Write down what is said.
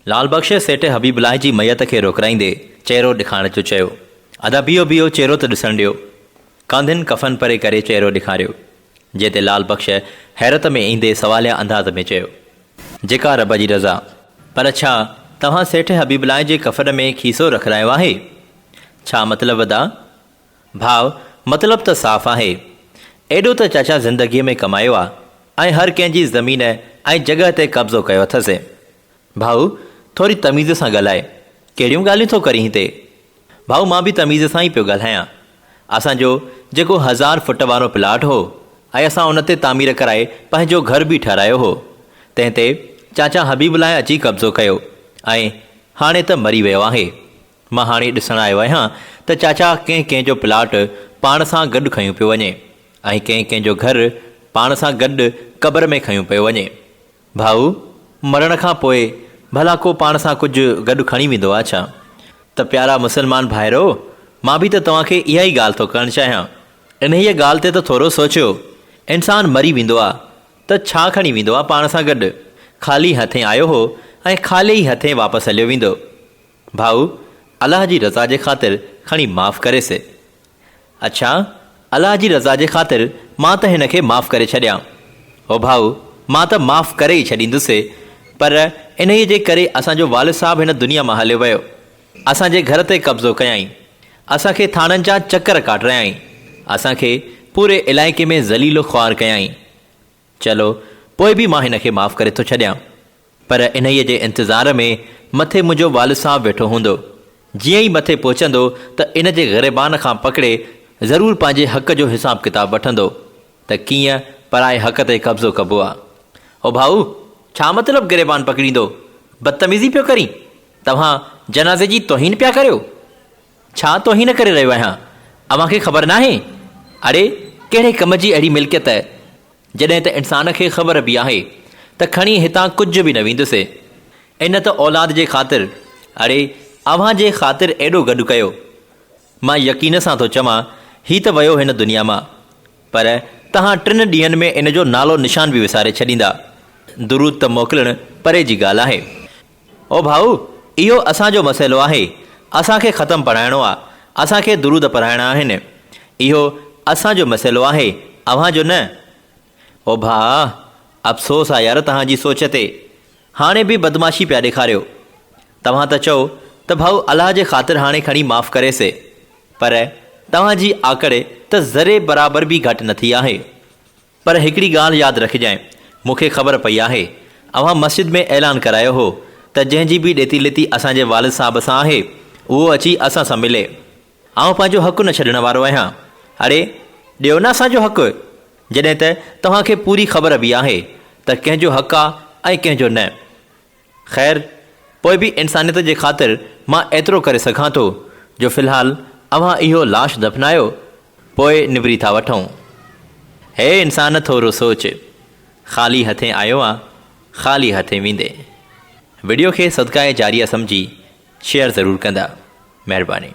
लाल बख्श सेठ हबीबुल्लाह जी मैयत खे रोकराईंदे चेहरो ॾेखारण जो चयो। अदा बीहो बीहो चेहरो त ॾिसण ॾियो। कांधिन कफ़न परे करे चेहरो ॾेखारियो। जे ते लाल बख्श हैरत में ईंदे सवालिया अंदाज़ में चयो, जेका रब जी रज़ा, पर छा तव्हां सेठ हबीबुल्लाह जे कफ़न में खीसो रखरायो आहे? छा मतिलब अदा? भाउ, मतिलब त साफ़ आहे। एॾो त चाचा ज़िंदगीअ में कमायो आहे ऐं हर कंहिंजी ज़मीन ऐं जॻह ते कब्ज़ो कयो अथसि। भाउ, थोरी तमीज़ सां ॻाल्हाए। कहिड़ियूं ॻाल्हियूं थो करीं हिते? भाउ, मां बि तमीज़ सां ई पियो ॻाल्हायां। असांजो जेको 1000 फुट वारो प्लाट हो ऐं असां उन ते तामीर कराए पंहिंजो घर बि ठारायो हो, तंहिं ते चाचा हबीबुल्लाह अची कब्ज़ो कयो ऐं हाणे त मरी वियो आहे। मां हाणे ॾिसण आयो आहियां त चाचा कंहिंजो प्लाट पाण सां गॾु खयूं पियो वञे ऐं कंहिंजो घर पाण सां गॾु क़बर में खयूं पियो वञे। भाउ, मरण खां पोइ भला को पाण सां कुझु गॾु खणी वेंदो आहे छा? त प्यारा मुस्लमान भाइरो, मां बि त तव्हांखे इहा ई ॻाल्हि थो करणु चाहियां। इन ई ॻाल्हि ते त थोरो सोचियो। इंसानु मरी वेंदो आहे त छा खणी वेंदो आहे पाण सां गॾु? ख़ाली हथे आयो हो ऐं ख़ाली ई हथे वापसि हलियो वेंदो। भाउ, अलाह जी रज़ा जे ख़ातिर खणी माफ़ु करेसि। अच्छा, अलाह जी रज़ा जे ख़ातिर मां त हिन खे माफ़ु करे छॾियां। ओ भाउ, मां त माफ़ु करे ई छॾींदुसि, पर इन ई जे करे असांजो वालिद साहिबु हिन दुनिया मां हलियो वियो। असांजे घर ते कब्ज़ो कयईं, असांखे थाणनि जा चकर काटरायईं, असांखे पूरे इलाइक़े में ज़लीलो ख़्वार कयईं। चलो, पोइ बि मां हिन खे माफ़ु करे थो छॾियां, पर इन ई जे इंतज़ार में मथे मुंहिंजो वालिद साहिबु वेठो हूंदो। जीअं ई मथे पहुचंदो त इन जे ग़रीबान खां पकिड़े ज़रूरु पंहिंजे हक़ जो हिसाब किताब वठंदो त कीअं पराए हक़ ते कब्ज़ो कबो आहे। ओ भाउ, छा मतिलबु ग़रीबान पकड़ींदो? बदतमीज़ी पियो करी? तव्हां जनाज़े जी तौहीन पिया करियो? छा तौहीन करे रहियो आहियां? अव्हांखे ख़बर नाहे? अड़े, कहिड़े कम जी अहिड़ी मिल्कियत जॾहिं त इंसान खे ख़बर बि आहे त खणी हितां कुझु बि न वेंदुसि। इन त औलाद जे ख़ातिर, अड़े अव्हां जे ख़ातिर एॾो गॾु कयो। मां यकीन सां थो चवां, ही त वियो हिन दुनिया मां, पर तव्हां 3 ॾींहंनि में इन जो नालो निशान बि विसारे छॾींदा। दुरूद त मोकिलणु परे जी ॻाल्हि आहे। ओ भाउ, इहो असांजो मसइलो आहे। असांखे ख़तमु पढ़ाइणो आहे, असांखे दुरूद पढ़ाइणा आहिनि। इहो असांजो मसइलो आहे, अव्हांजो न। ओ भाउ, अफ़सोस आहे यार तव्हांजी सोच ते। हाणे बि बदमाशी पिया ॾेखारियो। तव्हां त चओ त भाउ अलाह जे ख़ातिर हाणे खणी माफ़ु करेसि, पर तव्हांजी आकड़ त ज़रे बराबरि बि घटि न थी आहे। पर हिकिड़ी ॻाल्हि यादि रखिजांइ, मूंखे ख़बर पई आहे अव्हां मस्जिद में ऐलान करायो हो त जंहिंजी बि ॾेती लेती असांजे वालिद साहिब सां आहे, उहो अची असां सां मिले। आउं पंहिंजो हक़ु न छॾण वारो आहियां। अड़े, ॾियो न असांजो हक़ु, जॾहिं त तव्हांखे पूरी ख़बर बि आहे त कंहिंजो हक़ु आहे ऐं कंहिंजो न। ख़ैर, पोइ बि इंसानियत जे ख़ातिर मां एतिरो करे सघां थो जो फ़िलहालु अव्हां इहो लाश दफ़नायो, पोइ निबरी था वठूं। हे इंसान, थोरो सोच। ख़ाली हथे आयो आहे, ख़ाली हथे वेंदे। वीडियो खे सदक़ाए जारिया सम्झी शेयर ज़रूरु कंदा। महिरबानी।